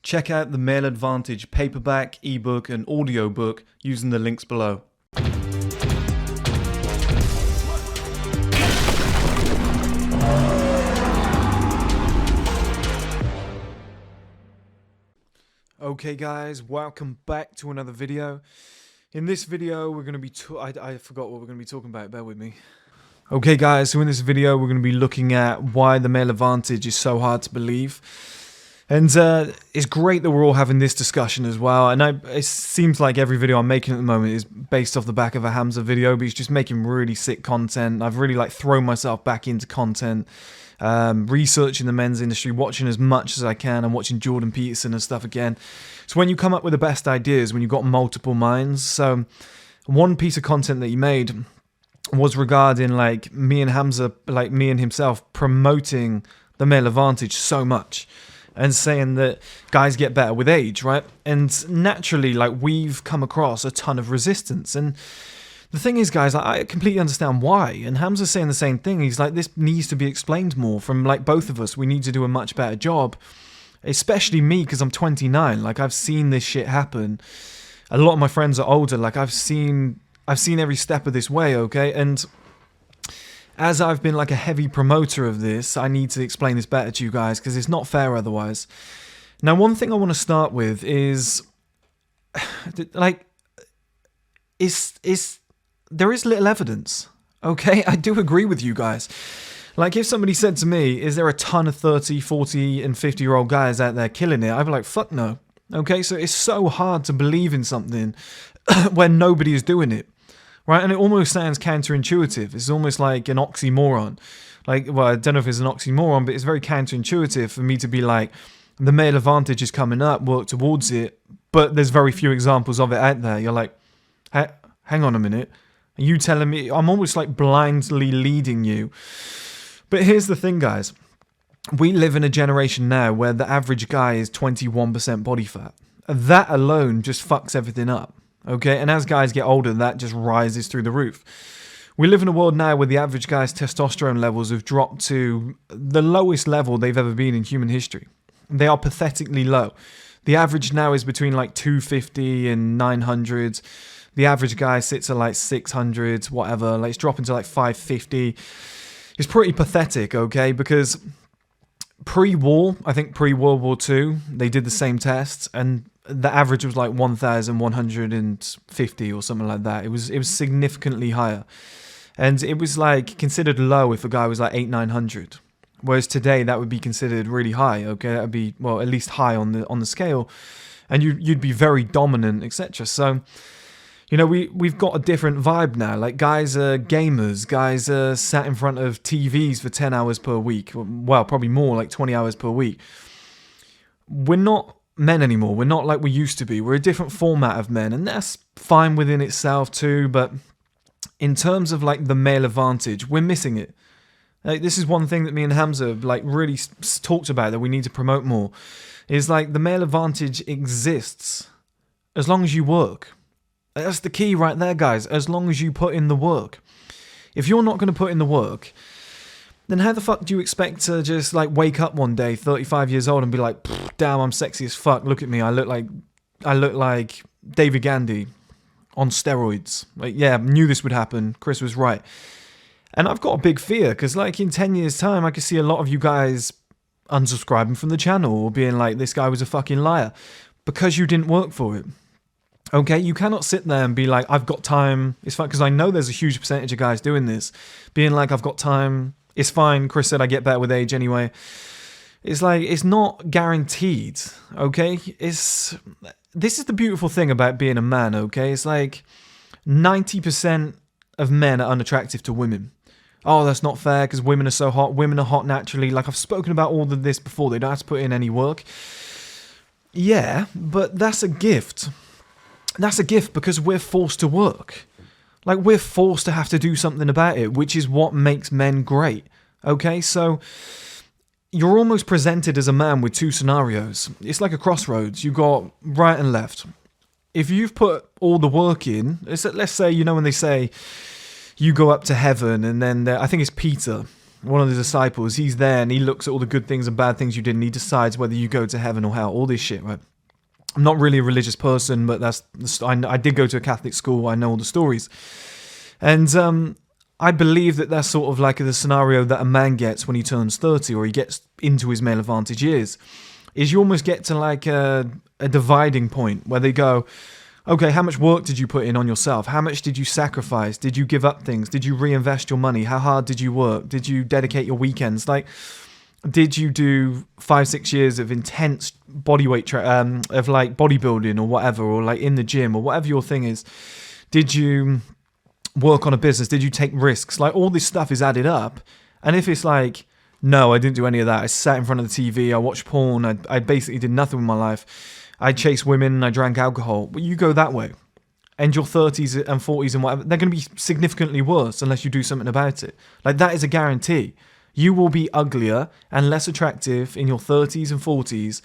Check out the Male Advantage paperback, ebook, and audiobook using the links below. Okay guys, welcome back to another video. In this video we're going to be I forgot what we're going to be talking about, bear with me. Okay guys, so in this video we're going to be looking at why the Male Advantage is so hard to believe. And it's great that we're all having this discussion as well, and it seems like every video I'm making at the moment is based off the back of a Hamza video, but he's just making really sick content. I've really thrown myself back into content, researching the men's industry, watching as much as I can, and watching Jordan Peterson and stuff again. So when you come up with the best ideas, when you've got multiple minds, so one piece of content that he made was regarding me and Hamza, me and himself promoting the Male Advantage so much. And saying that guys get better with age, right? And naturally, we've come across a ton of resistance. And the thing is, guys, I completely understand why. And Hamza's saying the same thing. He's like, this needs to be explained more from, both of us. We need to do a much better job. Especially me, because I'm 29. I've seen this shit happen. A lot of my friends are older. I've seen every step of this way, okay? And as I've been a heavy promoter of this, I need to explain this better to you guys because it's not fair otherwise. Now, one thing I want to start with is, there is little evidence, okay? I do agree with you guys. If somebody said to me, is there a ton of 30, 40, and 50-year-old guys out there killing it? I'd be like, fuck no, okay? So it's so hard to believe in something when nobody is doing it. Right, and it almost sounds counterintuitive. It's almost like an oxymoron. Well, I don't know if it's an oxymoron, but it's very counterintuitive for me to be like, the Male Advantage is coming up, work towards it, but there's very few examples of it out there. You're like, hang on a minute. Are you telling me? I'm almost blindly leading you. But here's the thing, guys. We live in a generation now where the average guy is 21% body fat. That alone just fucks everything up. Okay, and as guys get older, that just rises through the roof. We live in a world now where the average guy's testosterone levels have dropped to the lowest level they've ever been in human history. They are pathetically low. The average now is between 250 and 900. The average guy sits at 600, whatever. It's dropping to 550. It's pretty pathetic, okay, because pre-war, I think pre-World War II, they did the same tests, and the average was 1,150 or something like that. It was significantly higher, and it was considered low if a guy was 900. Whereas today that would be considered really high. Okay, that would be at least high on the scale, and you'd be very dominant, etc. So, we've got a different vibe now. Guys are gamers. Guys are sat in front of TVs for 10 hours per week. Well, probably more, 20 hours per week. We're not men anymore. We're not like we used to be. We're a different format of men, and that's fine within itself too, but in terms of the Male Advantage, we're missing it. This is one thing that me and Hamza really talked about that we need to promote more, is the Male Advantage exists as long as you work. That's the key right there, guys, as long as you put in the work. If you're not going to put in the work, then how the fuck do you expect to just wake up one day, 35 years old, and be like, damn, I'm sexy as fuck. Look at me. I look like David Gandy on steroids. Yeah, knew this would happen. Chris was right. And I've got a big fear because in 10 years' time, I could see a lot of you guys unsubscribing from the channel or being like, this guy was a fucking liar because you didn't work for it. Okay, you cannot sit there and be like, I've got time. It's fine, because I know there's a huge percentage of guys doing this, being like, I've got time. It's fine. Chris said I get better with age anyway. It's it's not guaranteed, okay? This is the beautiful thing about being a man, okay? It's 90% of men are unattractive to women. Oh, that's not fair because women are so hot. Women are hot naturally. I've spoken about all of this before. They don't have to put in any work. Yeah, but that's a gift. That's a gift because we're forced to work. We're forced to have to do something about it, which is what makes men great. Okay, so you're almost presented as a man with two scenarios. It's like a crossroads. You've got right and left. If you've put all the work in, let's say, when they say you go up to heaven and then I think it's Peter. one of the disciples, he's there and he looks at all the good things and bad things you did and he decides whether you go to heaven or hell, all this shit, right? I'm not really a religious person, but I did go to a Catholic school, I know all the stories. And I believe that that's sort of like the scenario that a man gets when he turns 30 or he gets into his male advantage years, is you almost get to like a dividing point where they go, okay, how much work did you put in on yourself? How much did you sacrifice? Did you give up things? Did you reinvest your money? How hard did you work? Did you dedicate your weekends? Like, did you do 5-6 years of intense bodyweight of like bodybuilding or whatever, or like in the gym or whatever your thing is? Did you work on a business? Did you take risks? Like, all this stuff is added up. And if it's like, no, I didn't do any of that. I sat in front of the TV. I watched porn. I basically did nothing with my life. I chased women and I drank alcohol. Well, you go that way. And your 30s and 40s and whatever, they're going to be significantly worse unless you do something about it. Like, that is a guarantee. You will be uglier and less attractive in your 30s and 40s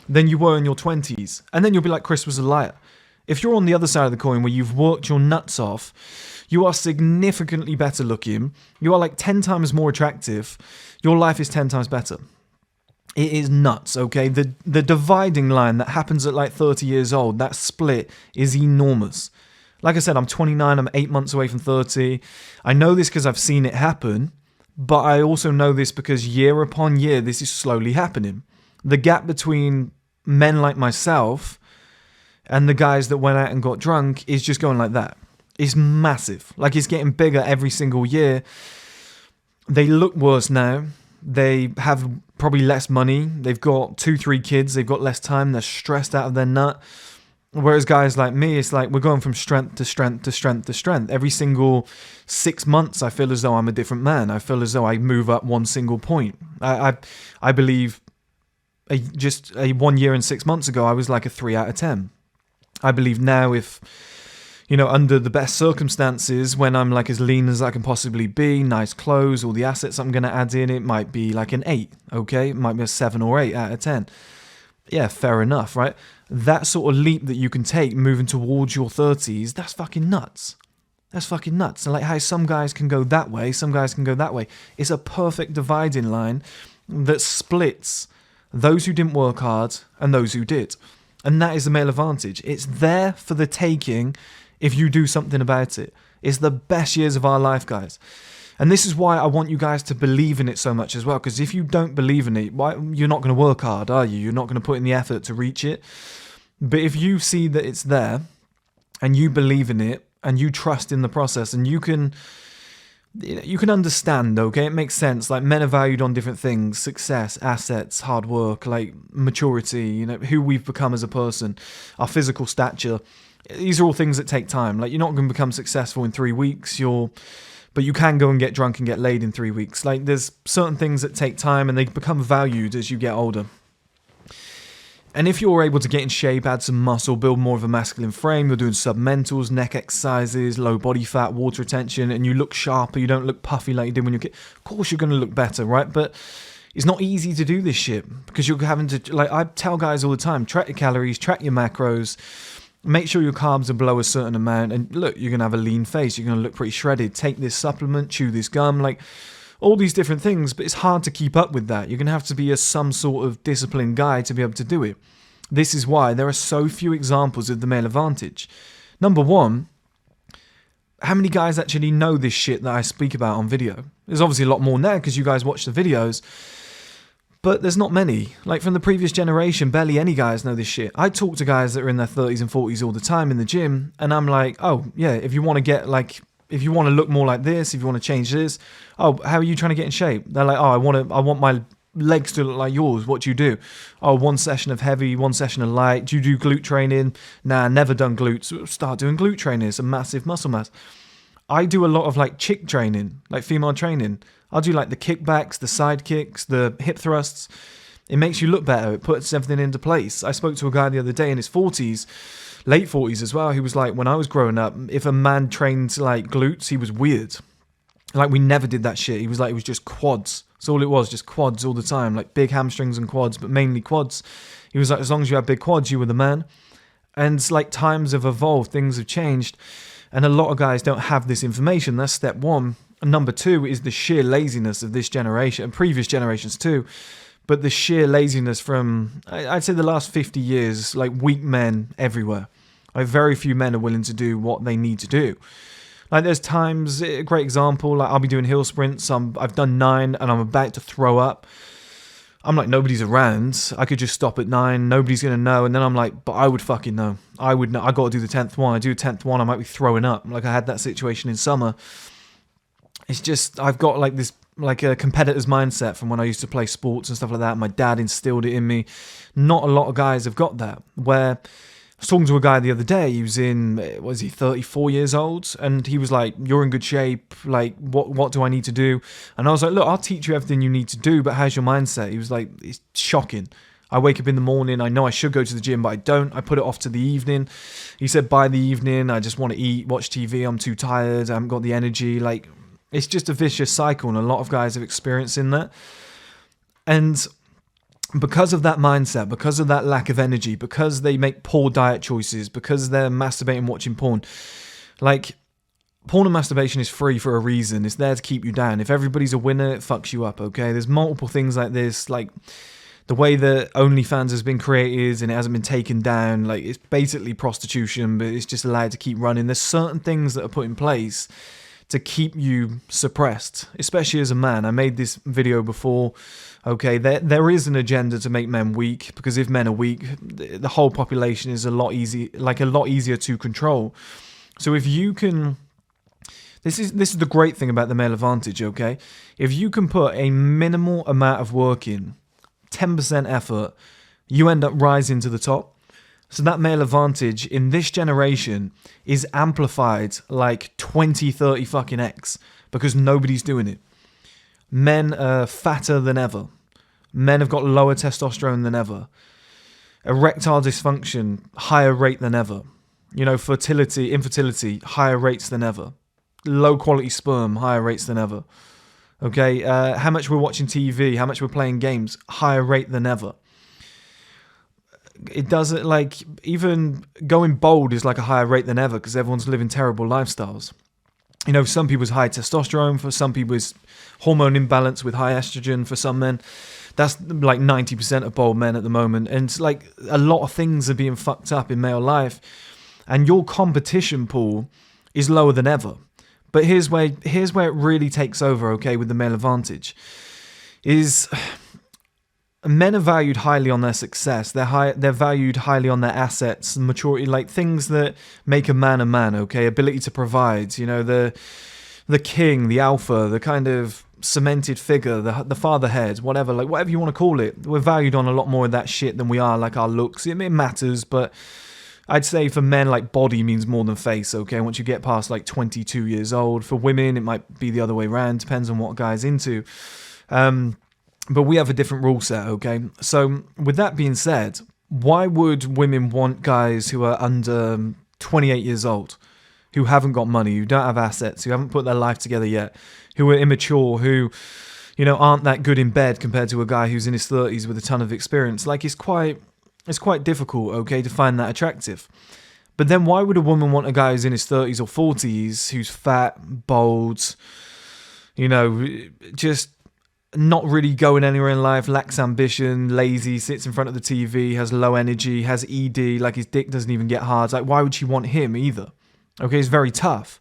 than you were in your 20s. And then you'll be like Chris was a liar. If you're on the other side of the coin where you've worked your nuts off, you are significantly better looking, you are like 10 times more attractive, your life is 10 times better. It is nuts, okay? The dividing line that happens at like 30 years old, that split is enormous. Like I said, I'm 29, I'm 8 months away from 30. I know this because I've seen it happen, but I also know this because year upon year, this is slowly happening. The gap between men like myself and the guys that went out and got drunk is just going like that. It's massive. Like, it's getting bigger every single year. They look worse now. They have probably less money. They've got 2-3 kids. They've got less time. They're stressed out of their nut. Whereas guys like me, it's like we're going from strength to strength to strength to strength. Every single 6 months, I feel as though I'm a different man. I feel as though I move up one single point. I believe just 1 year and 6 months ago, I was like a 3 out of 10. I believe now, if, you know, under the best circumstances, when I'm like as lean as I can possibly be, nice clothes, all the assets I'm going to add in, it might be like an 8, okay? It might be a 7 or 8 out of 10. Yeah, fair enough, right? That sort of leap that you can take moving towards your 30s, that's fucking nuts. That's fucking nuts. And like how some guys can go that way, some guys can go that way. It's a perfect dividing line that splits those who didn't work hard and those who did. And that is the male advantage. It's there for the taking if you do something about it. It's the best years of our life, guys. And this is why I want you guys to believe in it so much as well. Because if you don't believe in it, you're not going to work hard, are you? You're not going to put in the effort to reach it. But if you see that it's there and you believe in it and you trust in the process, and you can understand, okay? It makes sense. Like, men are valued on different things: success, assets, hard work, like maturity, you know, who we've become as a person, our physical stature. These are all things that take time. Like, you're not going to become successful in 3 weeks. But you can go and get drunk and get laid in 3 weeks. Like, there's certain things that take time and they become valued as you get older. And if you're able to get in shape, add some muscle, build more of a masculine frame, you're doing submentals, neck exercises, low body fat, water retention, and you look sharper, you don't look puffy like you did when you were a kid, of course you're going to look better, right? But it's not easy to do this shit because you're having to, like I tell guys all the time, track your calories, track your macros, make sure your carbs are below a certain amount, and look, you're going to have a lean face, you're going to look pretty shredded, take this supplement, chew this gum, like all these different things, but it's hard to keep up with that. You're going to have to be some sort of disciplined guy to be able to do it. This is why there are so few examples of the male advantage. Number one, how many guys actually know this shit that I speak about on video? There's obviously a lot more now because you guys watch the videos, but there's not many. Like, from the previous generation, barely any guys know this shit. I talk to guys that are in their 30s and 40s all the time in the gym, and I'm like, oh, yeah, if you want to look more like this, if you want to change this, oh, how are you trying to get in shape? They're like, oh, I want my legs to look like yours. What do you do? Oh, 1 session of heavy, 1 session of light. Do you do glute training? Nah, never done glutes. Start doing glute training. It's a massive muscle mass. I do a lot of like chick training, like female training. I'll do like the kickbacks, the side kicks, the hip thrusts. It makes you look better. It puts everything into place. I spoke to a guy the other day in his 40s, late 40s as well. He was like, when I was growing up, if a man trained like glutes, he was weird. Like, we never did that shit. He was like, it was just quads. That's all it was, just quads all the time. Like, big hamstrings and quads, but mainly quads. He was like, as long as you had big quads, you were the man. And like, times have evolved, things have changed. And a lot of guys don't have this information. That's step one. number two is the sheer laziness of this generation and previous generations too. But the sheer laziness from, I'd say, the last 50 years, like weak men everywhere. Like very few men are willing to do what they need to do. Like there's times, a great example, like I'll be doing hill sprints, I've done 9 and I'm about to throw up. I'm like, nobody's around. I could just stop at 9. Nobody's going to know. And then I'm like, but I would fucking know. I would know. I got to do the 10th one. I do the 10th one. I might be throwing up. Like I had that situation in summer. It's just, I've got like this, like a competitor's mindset from when I used to play sports and stuff like that. My dad instilled it in me. Not a lot of guys have got that. Where I was talking to a guy the other day, he was in, was he 34 years old? And he was like, you're in good shape. Like, what do I need to do? And I was like, look, I'll teach you everything you need to do, but how's your mindset? He was like, it's shocking. I wake up in the morning, I know I should go to the gym, but I don't. I put it off to the evening. He said, by the evening, I just want to eat, watch TV. I'm too tired. I haven't got the energy. Like, it's just a vicious cycle, and a lot of guys have experiencing that. And because of that mindset, because of that lack of energy, because they make poor diet choices, because they're masturbating, watching porn, like, porn and masturbation is free for a reason. It's there to keep you down. If everybody's a winner, it fucks you up, okay? There's multiple things like this, like the way that OnlyFans has been created and it hasn't been taken down, like it's basically prostitution, but it's just allowed to keep running. There's certain things that are put in place to keep you suppressed, especially as a man. I made this video before. Okay, there is an agenda to make men weak, because if men are weak, the whole population is a lot easier to control. So if you can, this is the great thing about the male advantage, okay? If you can put a minimal amount of work in, 10% effort, you end up rising to the top. So that male advantage in this generation is amplified like 20, 30 fucking X, because nobody's doing it. Men are fatter than ever. Men have got lower testosterone than ever. Erectile dysfunction, higher rate than ever. You know, infertility, higher rates than ever. Low quality sperm, higher rates than ever. Okay, how much we're watching TV, how much we're playing games, higher rate than ever. It doesn't, like, even going bald is like a higher rate than ever, because everyone's living terrible lifestyles. You know, some people's high testosterone, for some people's hormone imbalance with high estrogen, for some men. That's like 90% of bald men at the moment. And like a lot of things are being fucked up in male life. And your competition pool is lower than ever. But here's where it really takes over, okay, with the male advantage. Is men are valued highly on their success. They're valued highly on their assets, maturity, like things that make a man, okay? Ability to provide, you know, the king, the alpha, the kind of cemented figure, the fatherhead, whatever you want to call it. We're valued on a lot more of that shit than we are like our looks. It matters, but I'd say for men, like, body means more than face, okay? Once you get past like 22 years old. For women, it might be the other way around, depends on what a guy's into. But we have a different rule set, okay? So with that being said, why would women want guys who are under 28 years old, who haven't got money, who don't have assets, who haven't put their life together yet, who are immature, who, you know, aren't that good in bed compared to a guy who's in his 30s with a ton of experience? Like, it's quite difficult, okay, to find that attractive. But then why would a woman want a guy who's in his 30s or 40s, who's fat, bald, you know, just not really going anywhere in life, lacks ambition, lazy, sits in front of the TV, has low energy, has ED, like his dick doesn't even get hard? Like, why would she want him either? Okay, it's very tough.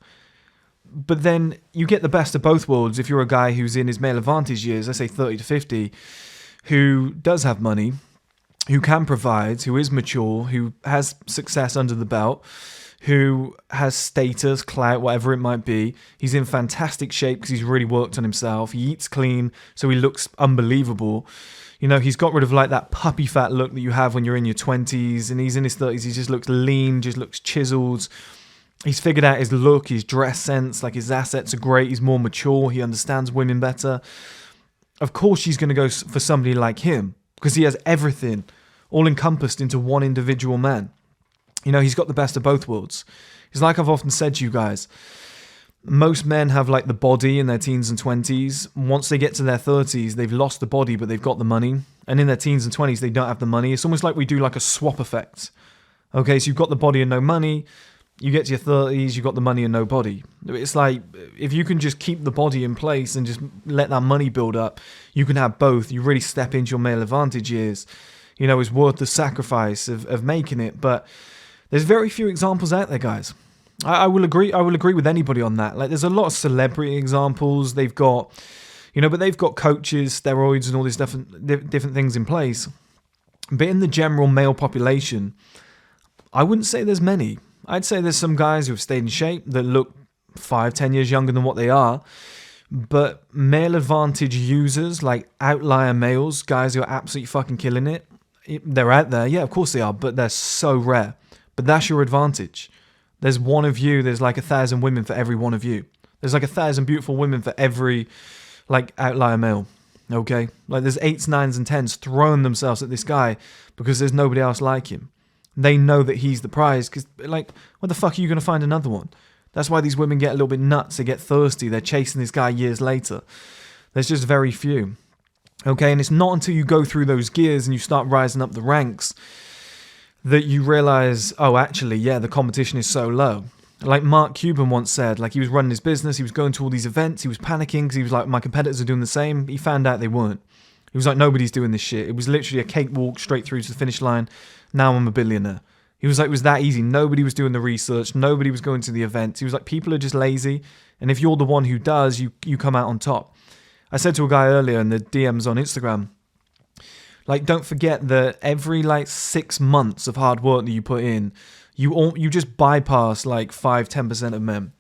But then you get the best of both worlds if you're a guy who's in his male advantage years, let's say 30 to 50, who does have money, who can provide, who is mature, who has success under the belt, who has status, clout, whatever it might be. He's in fantastic shape because he's really worked on himself. He eats clean, so he looks unbelievable. You know, he's got rid of like that puppy fat look that you have when you're in your 20s, and he's in his 30s. He just looks lean, just looks chiseled. He's figured out his look, his dress sense, like his assets are great. He's more mature. He understands women better. Of course, she's going to go for somebody like him because he has everything all encompassed into one individual man. You know, he's got the best of both worlds. It's like I've often said to you guys, most men have like the body in their teens and 20s. Once they get to their 30s, they've lost the body, but they've got the money. And in their teens and 20s, they don't have the money. It's almost like we do like a swap effect. Okay, so you've got the body and no money. You get to your 30s, you got the money and no body. It's like, if you can just keep the body in place and just let that money build up, you can have both. You really step into your male advantage years. You know, it's worth the sacrifice of making it. But there's very few examples out there, guys. I will agree with anybody on that. Like, there's a lot of celebrity examples. They've got, but they've got coaches, steroids, and all these different things in place. But in the general male population, I wouldn't say there's many. I'd say there's some guys who have stayed in shape that look 5-10 years younger than what they are. But male advantage users, like outlier males, guys who are absolutely fucking killing it, they're out there. Yeah, of course they are, but they're so rare. But that's your advantage. There's one of you, there's like 1,000 women for every one of you. There's like 1,000 beautiful women for every, like, outlier male. Okay? Like, there's 8s, 9s, and 10s throwing themselves at this guy because there's nobody else like him. They know that he's the prize because, like, what the fuck are you going to find another one? That's why these women get a little bit nuts. They get thirsty. They're chasing this guy years later. There's just very few. Okay? And it's not until you go through those gears and you start rising up the ranks that you realize, oh, actually, yeah, the competition is so low. Like Mark Cuban once said, like, he was running his business, he was going to all these events, he was panicking because he was like, my competitors are doing the same. He found out they weren't. He was like, nobody's doing this shit. It was literally a cakewalk straight through to the finish line. Now I'm a billionaire. He was like, it was that easy. Nobody was doing the research. Nobody was going to the events. He was like, people are just lazy. And if you're the one who does, you come out on top. I said to a guy earlier in the DMs on Instagram, like, don't forget that every, like, 6 months of hard work that you put in, you just bypass, like, 5-10% of men.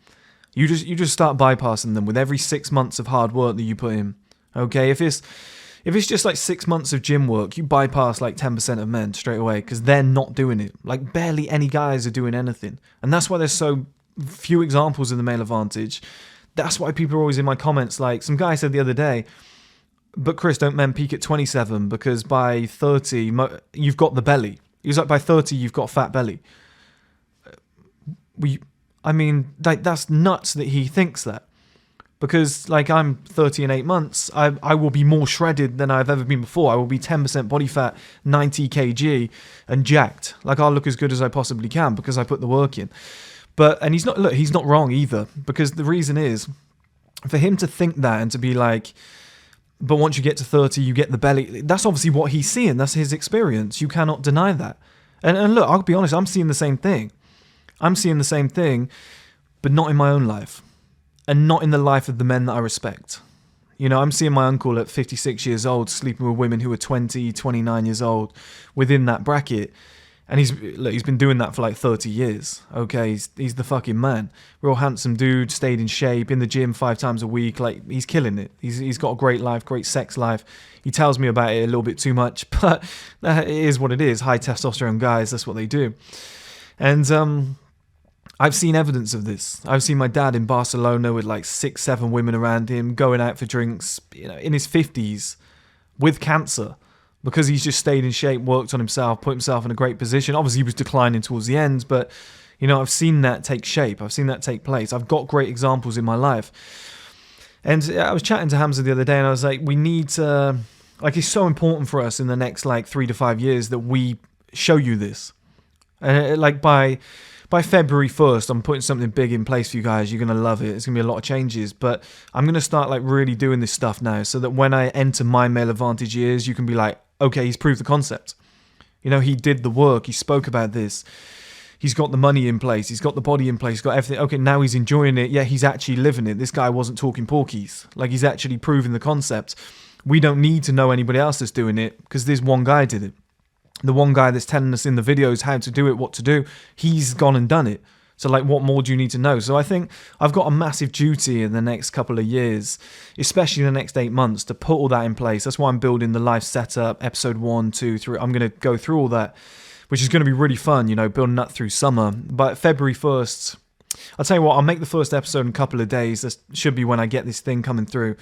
You just start bypassing them with every 6 months of hard work that you put in. Okay? If it's just, like, 6 months of gym work, you bypass, like, 10% of men straight away because they're not doing it. Like, barely any guys are doing anything. And that's why there's so few examples of the male advantage. That's why people are always in my comments, like, some guy said the other day, but Chris, don't men peak at 27 because by 30, you've got the belly. He was like, by 30, you've got a fat belly. I mean, like, that's nuts that he thinks that. Because, like, I'm 30 and 8 months, I will be more shredded than I've ever been before. I will be 10% body fat, 90 kg, and jacked. Like, I'll look as good as I possibly can because I put the work in. And he's not wrong either. Because the reason is, for him to think that and to be like, but once you get to 30, you get the belly. That's obviously what he's seeing. That's his experience. You cannot deny that. And look, I'll be honest, I'm seeing the same thing. But not in my own life. And not in the life of the men that I respect. I'm seeing my uncle at 56 years old sleeping with women who are 20, 29 years old within that bracket. And he's been doing that for like 30 years. Okay, he's the fucking man. Real handsome dude, stayed in shape, in the gym 5 times a week. Like, he's killing it. He's got a great life, great sex life. He tells me about it a little bit too much, but it is what it is. High testosterone guys, that's what they do. And I've seen evidence of this. I've seen my dad in Barcelona with like 6-7 women around him, going out for drinks, in his 50s with cancer. Because he's just stayed in shape, worked on himself, put himself in a great position. Obviously, he was declining towards the end, but, I've seen that take shape. I've seen that take place. I've got great examples in my life. And I was chatting to Hamza the other day, and I was like, we need to... Like, it's so important for us in the next, 3 to 5 years that we show you this. Like, by February 1st, I'm putting something big in place for you guys. You're going to love it. It's going to be a lot of changes. But I'm going to start, really doing this stuff now so that when I enter my male advantage years, you can be like, okay, he's proved the concept. He did the work. He spoke about this. He's got the money in place. He's got the body in place. He's got everything. Okay, now he's enjoying it. Yeah, he's actually living it. This guy wasn't talking porkies. Like, he's actually proving the concept. We don't need to know anybody else that's doing it because this one guy did it. The one guy that's telling us in the videos how to do it, what to do, he's gone and done it. So, what more do you need to know? So I think I've got a massive duty in the next couple of years, especially the next 8 months, to put all that in place. That's why I'm building the life setup, episode 1, 2, 3. I'm going to go through all that, which is going to be really fun, building that through summer. But February 1st, I'll tell you what, I'll make the first episode in a couple of days. That should be when I get this thing coming through.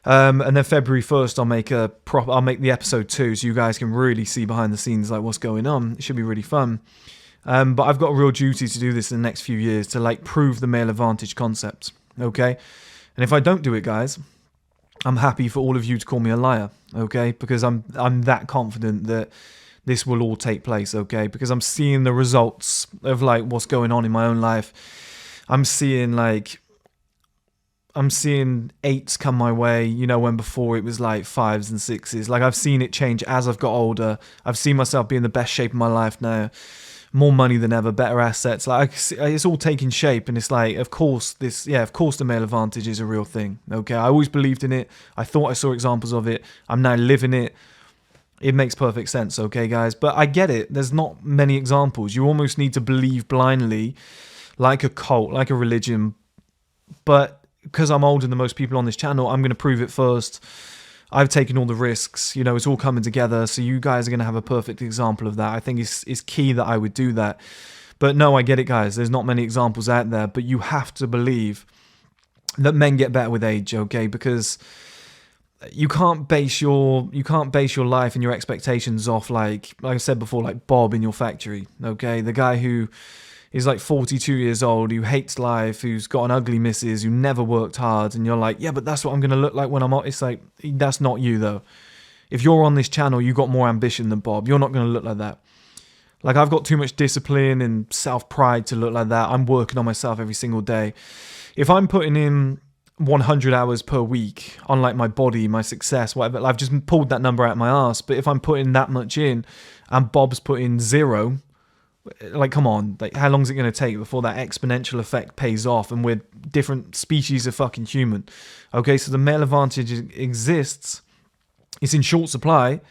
And then February 1st, I'll make the episode 2 so you guys can really see behind the scenes, what's going on. It should be really fun. But I've got a real duty to do this in the next few years to prove the male advantage concept, okay? And if I don't do it, guys, I'm happy for all of you to call me a liar, okay? Because I'm that confident that this will all take place, okay? Because I'm seeing the results of like what's going on in my own life. I'm seeing eights come my way, you know, when before it was like fives and sixes. Like I've seen it change as I've got older. I've seen myself be in the best shape of my life now. More money than ever, better assets. Like it's all taking shape, and it's like, of course the male advantage is a real thing. Okay, I always believed in it. I thought I saw examples of it. I'm now living it. It makes perfect sense, okay, guys? But I get it. There's not many examples. You almost need to believe blindly, like a cult, like a religion. But because I'm older than most people on this channel, I'm going to prove it first. I've taken all the risks, you know, it's all coming together, so you guys are going to have a perfect example of that. I think it's key that I would do that. But no, I get it, guys. There's not many examples out there, but you have to believe that men get better with age, okay? Because you can't base your life and your expectations off like I said before, like Bob in your factory, okay? The guy who is like 42 years old, who hates life, who's got an ugly missus, who never worked hard, and you're like, yeah, but that's what I'm going to look like when I'm on. It's like, that's not you, though. If you're on this channel, you got more ambition than Bob. You're not going to look like that. Like, I've got too much discipline and self-pride to look like that. I'm working on myself every single day. If I'm putting in 100 hours per week on, like, my body, my success, whatever, I've just pulled that number out of my ass. But if I'm putting that much in and Bob's putting 0... like, come on, like, how long is it going to take before that exponential effect pays off and we're different species of fucking human? Okay, so the male advantage exists. It's in short supply,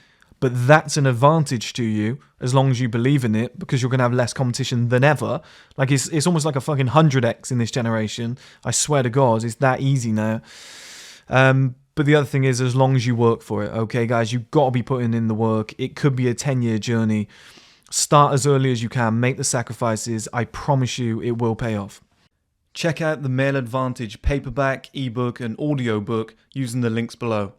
but that's an advantage to you as long as you believe in it, because you're going to have less competition than ever. Like, it's almost like a fucking 100x in this generation. I swear to God, it's that easy now. But the other thing is, as long as you work for it, okay, guys, you've got to be putting in the work. It could be a 10-year journey. Start as early as you can, make the sacrifices. I promise you it will pay off. Check out the Male Advantage paperback, ebook and audiobook using the links below.